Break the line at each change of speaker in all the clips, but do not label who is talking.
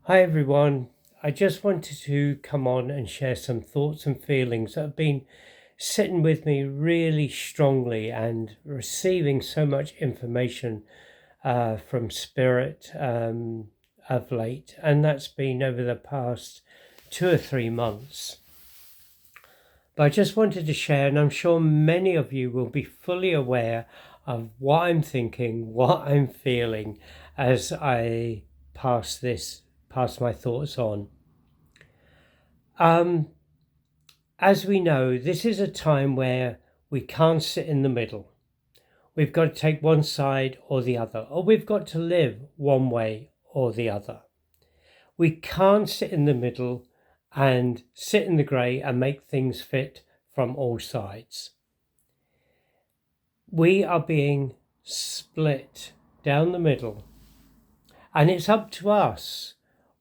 Hi everyone. I just wanted to come on and share some thoughts and feelings that have been sitting with me really strongly and receiving so much information from Spirit of late. And that's been over the past 2 or 3 months. But I just wanted to share, and I'm sure many of you will be fully aware of what I'm thinking, what I'm feeling as I pass my thoughts on. Um, as we know, this is a time where we can't sit in the middle. We've got to take one side or the other, or we've got to live one way or the other. We can't sit in the middle and sit in the grey and make things fit from all sides. We are being split down the middle, and it's up to us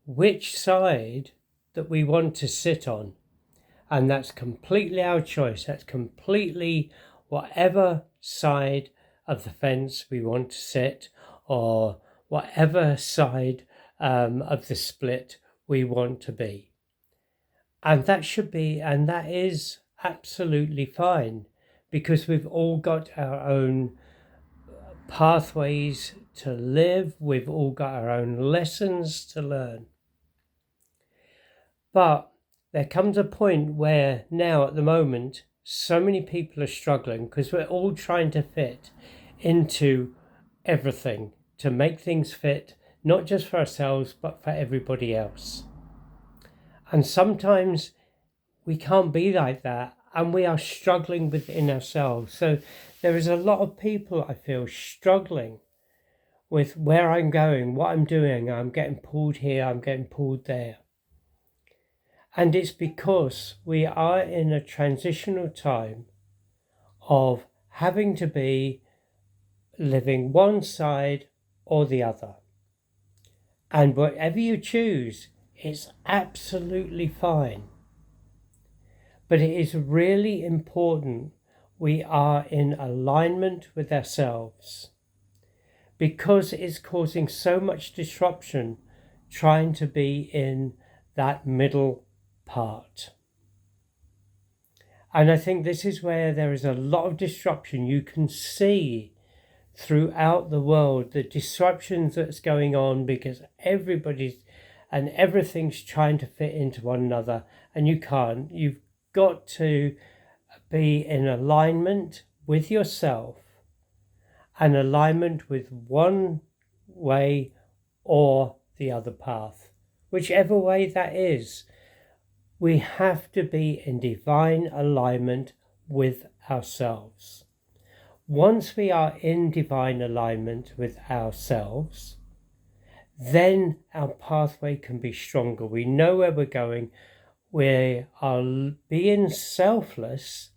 which side that we want to sit on. And that's completely our choice. That's completely whatever side of the fence we want to sit, or whatever side of the split we want to be. And that should be, and that is absolutely fine, because we've all got our own pathways to live. We've all got our own lessons to learn. But there comes a point where now at the moment, so many people are struggling because we're all trying to fit into everything to make things fit, not just for ourselves, but for everybody else. And sometimes we can't be like that, and we are struggling within ourselves. So there is a lot of people, I feel, struggling with where I'm going, what I'm doing. I'm getting pulled here, I'm getting pulled there. And it's because we are in a transitional time of having to be living one side or the other. And whatever you choose is absolutely fine. But it is really important we are in alignment with ourselves, because it's causing so much disruption trying to be in that middle part. And I think this is where there is a lot of disruption. You can see throughout the world the disruptions that's going on, because everybody's and everything's trying to fit into one another, and you can't. You've got to be in alignment with yourself and alignment with one way or the other path, whichever way that is. We have to be in divine alignment with ourselves. Once we are in divine alignment with ourselves, then our pathway can be stronger. We know where we're going. We are being selfless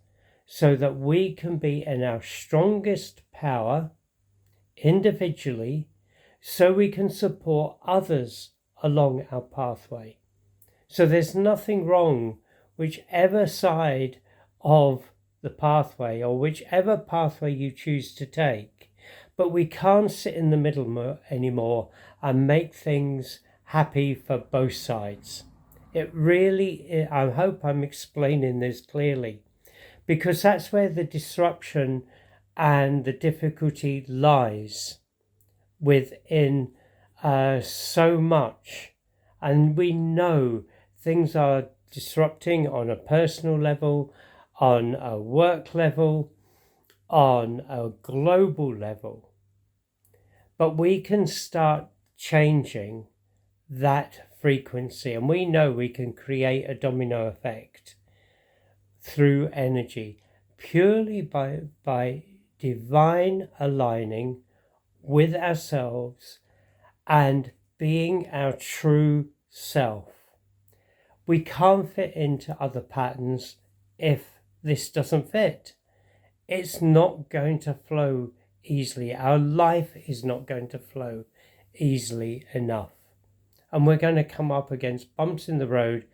so that we can be in our strongest power individually, so we can support others along our pathway. So there's nothing wrong whichever side of the pathway or whichever pathway you choose to take. But we can't sit in the middle anymore and make things happy for both sides. It really, I hope I'm explaining this clearly, because that's where the disruption and the difficulty lies within so much. And we know things are disrupting on a personal level, on a work level, on a global level. But we can start changing that frequency, and we know we can create a domino effect through energy purely by divine aligning with ourselves and being our true self. We can't fit into other patterns if this doesn't fit. It's not going to flow easily. Our life is not going to flow easily enough. And we're going to come up against bumps in the road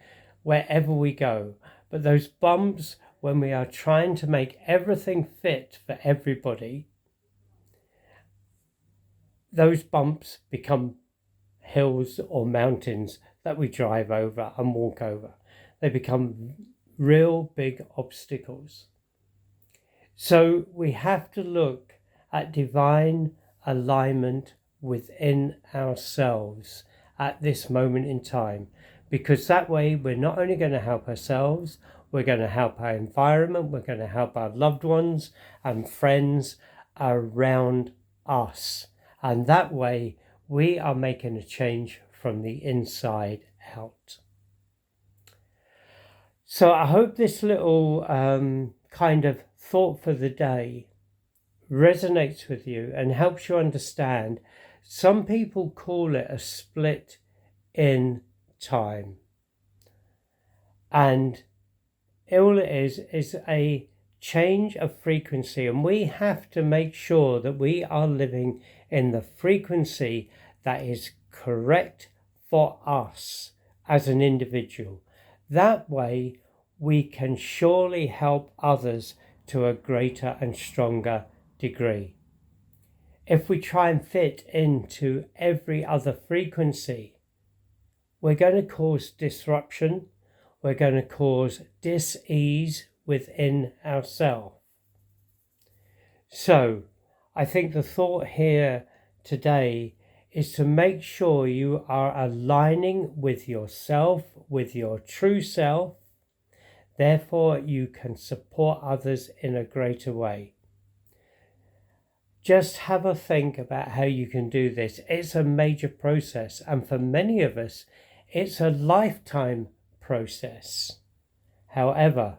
wherever we go. But those bumps, when we are trying to make everything fit for everybody, those bumps become hills or mountains that we drive over and walk over. They become real big obstacles. So we have to look at divine alignment within ourselves at this moment in time, because that way we're not only going to help ourselves, we're going to help our environment, we're going to help our loved ones and friends around us. And that way we are making a change from the inside out. So I hope this little kind of thought for the day resonates with you and helps you understand. Some people call it a split in time. And all it is a change of frequency. And we have to make sure that we are living in the frequency that is correct for us as an individual. That way we can surely help others to a greater and stronger degree. If we try and fit into every other frequency, we're going to cause disruption, we're going to cause dis-ease within ourselves. So I think the thought here today is to make sure you are aligning with yourself, with your true self. Therefore, you can support others in a greater way. Just have a think about how you can do this. It's a major process, and for many of us, it's a lifetime process. However,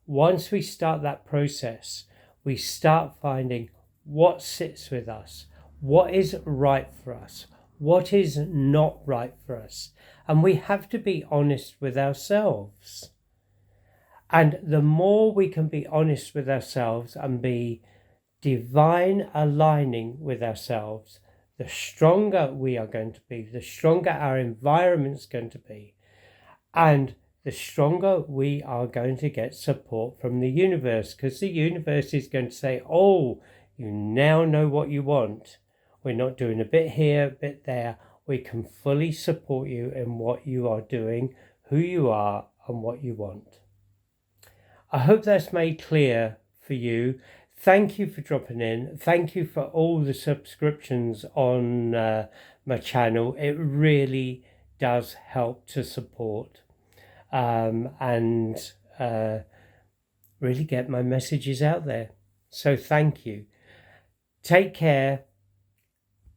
once we start that process, we start finding what sits with us, what is right for us, what is not right for us, and we have to be honest with ourselves. And the more we can be honest with ourselves and be divine aligning with ourselves, the stronger we are going to be, the stronger our environment's going to be, and the stronger we are going to get support from the universe, because the universe is going to say, oh, you now know what you want. We're not doing a bit here, a bit there. We can fully support you in what you are doing, who you are, and what you want. I hope that's made clear for you. Thank you for dropping in. Thank you for all the subscriptions on my channel. It really does help to support and really get my messages out there. So thank you. Take care,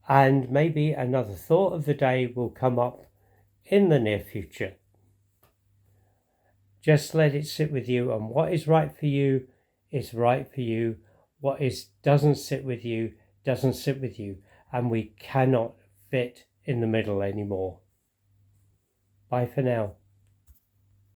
and maybe another thought of the day will come up in the near future. Just let it sit with you, and what is right for you is right for you. What doesn't sit with you doesn't sit with you, and we cannot fit in the middle anymore. Bye for now.